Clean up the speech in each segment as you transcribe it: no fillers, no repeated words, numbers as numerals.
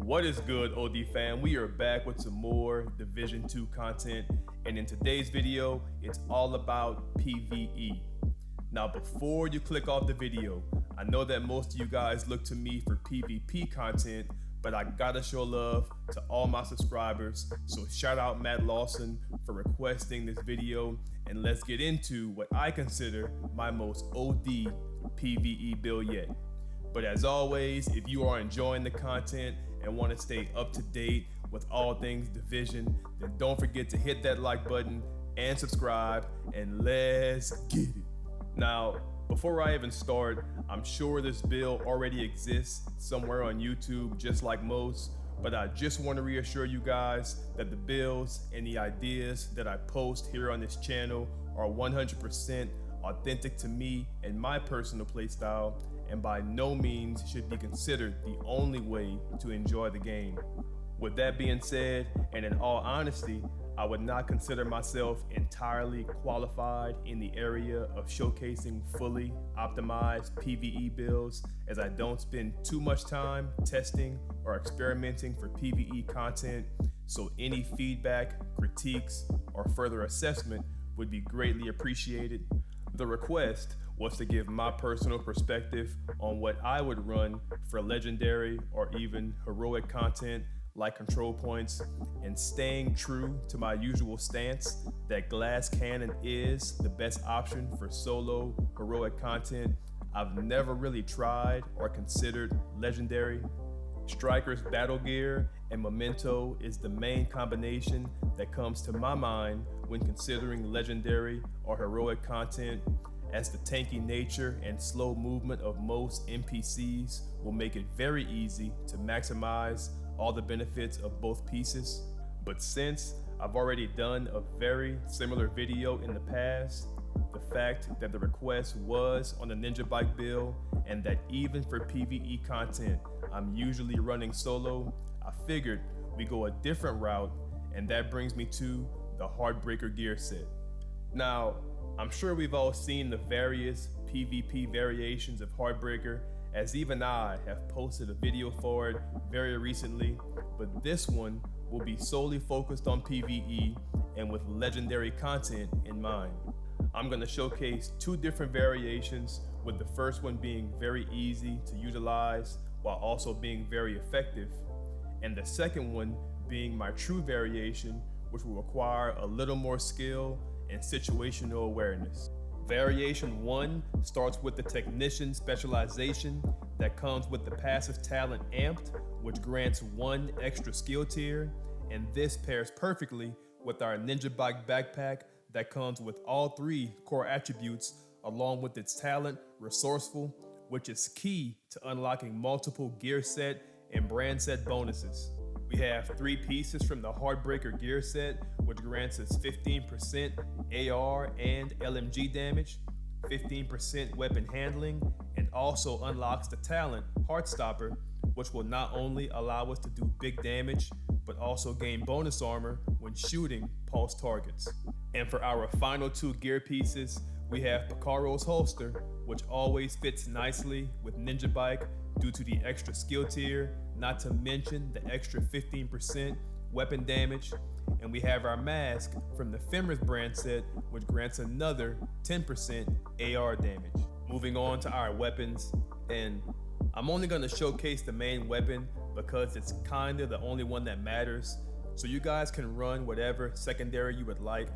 What is good, OD fam? We are back with some more Division 2 content, and in today's video, it's all about PVE. Now, before you click off the video, I know that most of you guys look to me for PvP content, but I gotta show love to all my subscribers, so shout out Matt Lawson for requesting this video, and let's get into what I consider my most OD PvE build yet. But as always, if you are enjoying the content and want to stay up to date with all things Division, then don't forget to hit that like button and subscribe, and let's get it. Now, before I even start, I'm sure this build already exists somewhere on YouTube just like most, but I just want to reassure you guys that the builds and the ideas that I post here on this channel are 100% authentic to me and my personal playstyle, and by no means should be considered the only way to enjoy the game. With that being said, and in all honesty, I would not consider myself entirely qualified in the area of showcasing fully optimized PvE builds, as I don't spend too much time testing or experimenting for PvE content, so any feedback, critiques, or further assessment would be greatly appreciated. The request was to give my personal perspective on what I would run for legendary or even heroic content like control points, and staying true to my usual stance that glass cannon is the best option for solo heroic content. I've never really tried or considered legendary. Striker's battle gear and memento is the main combination that comes to my mind when considering legendary or heroic content, as the tanky nature and slow movement of most NPCs will make it very easy to maximize all the benefits of both pieces. But since I've already done a very similar video in the past, the fact that the request was on the NinjaBike build, and that even for PvE content I'm usually running solo, I figured we go a different route, and that brings me to the HeartBreaker gear set. Now, I'm sure we've all seen the various PvP variations of HeartBreaker, as even I have posted a video for it very recently, but this one will be solely focused on PvE and with legendary content in mind. I'm going to showcase two different variations, with the first one being very easy to utilize while also being very effective, and the second one being my true variation, which will require a little more skill and situational awareness. Variation 1 starts with the technician specialization that comes with the passive talent Amped, which grants 1 extra skill tier, and this pairs perfectly with our NinjaBike backpack that comes with all 3 core attributes, along with its talent Resourceful, which is key to unlocking multiple gear set and brand set bonuses. We have 3 pieces from the HeartBreaker gear set, which grants us 15% AR and LMG damage, 15% weapon handling, and also unlocks the talent Heartstopper, which will not only allow us to do big damage, but also gain bonus armor when shooting pulse targets. And for our final 2 gear pieces, we have Picaro's holster, which always fits nicely with NinjaBike due to the extra skill tier, not to mention the extra 15% weapon damage. And we have our mask from the Fenris brand set, which grants another 10% AR damage. Moving on to our weapons, and I'm only going to showcase the main weapon because it's kinda the only one that matters, so you guys can run whatever secondary you would like.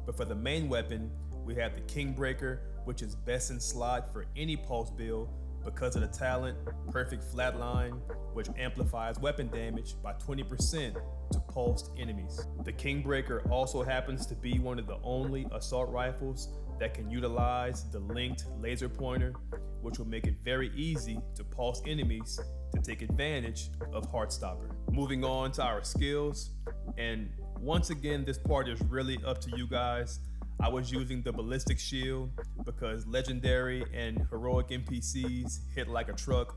But for the main weapon, we have the Kingbreaker, which is best in slot for any pulse build because of the talent Perfect Flatline, which amplifies weapon damage by 20% to pulsed enemies. The Kingbreaker also happens to be one of the only assault rifles that can utilize the linked laser pointer, which will make it very easy to pulse enemies to take advantage of Heartstopper. Moving on to our skills, and once again this part is really up to you guys. I was using the ballistic shield because legendary and heroic NPCs hit like a truck,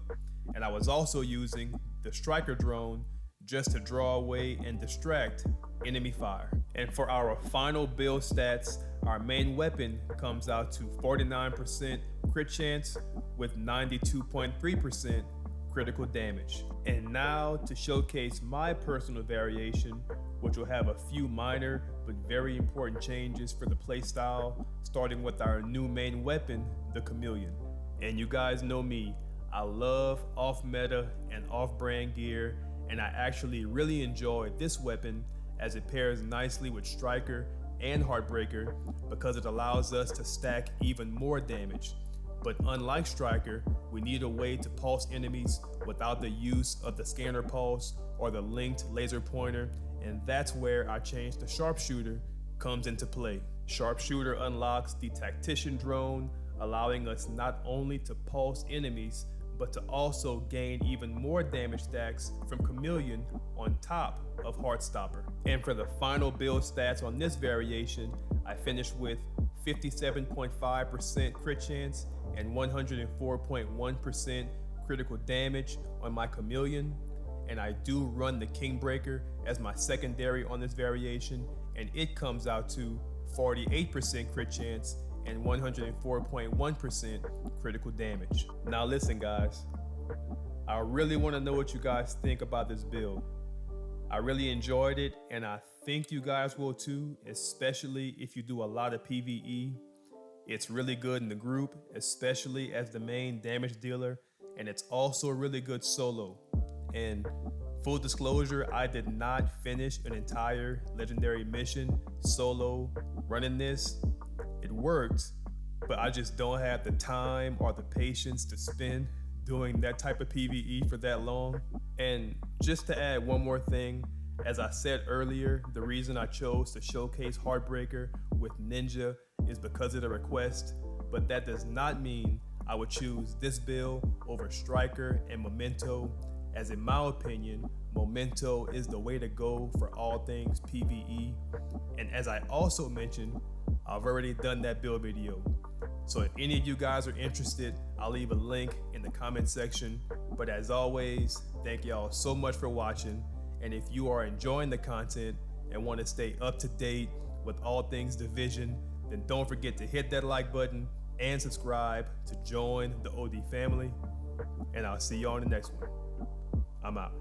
and I was also using the striker drone just to draw away and distract enemy fire. And for our final build stats, our main weapon comes out to 49% crit chance with 92.3% critical damage. And now to showcase my personal variation, which will have a few minor but very important changes for the playstyle, starting with our new main weapon, the Chameleon. And you guys know me, I love off-meta and off-brand gear, and I actually really enjoy this weapon as it pairs nicely with Striker and HeartBreaker because it allows us to stack even more damage. But unlike Striker, we need a way to pulse enemies without the use of the scanner pulse or the linked laser pointer, and that's where our change to Sharpshooter comes into play. Sharpshooter unlocks the Tactician drone, allowing us not only to pulse enemies, but to also gain even more damage stacks from Chameleon on top of Heartstopper. And for the final build stats on this variation, I finished with 57.5% crit chance and 104.1% critical damage on my Chameleon. And I do run the Kingbreaker as my secondary on this variation, and it comes out to 48% crit chance and 104.1% critical damage. Now listen guys, I really want to know what you guys think about this build. I really enjoyed it, and I think you guys will too, especially if you do a lot of PVE. It's really good in the group, especially as the main damage dealer, and it's also really good solo. And full disclosure, I did not finish an entire legendary mission solo running this. It worked, but I just don't have the time or the patience to spend doing that type of PVE for that long. And just to add one more thing, as I said earlier, the reason I chose to showcase HeartBreaker with Ninja is because of the request, but that does not mean I would choose this build over Striker and Memento, as in my opinion, Memento is the way to go for all things PVE. And as I also mentioned, I've already done that build video. So if any of you guys are interested, I'll leave a link in the comment section. But as always, thank y'all so much for watching. And if you are enjoying the content and want to stay up to date with all things Division, then don't forget to hit that like button and subscribe to join the OD family. And I'll see you on the next one. I'm out.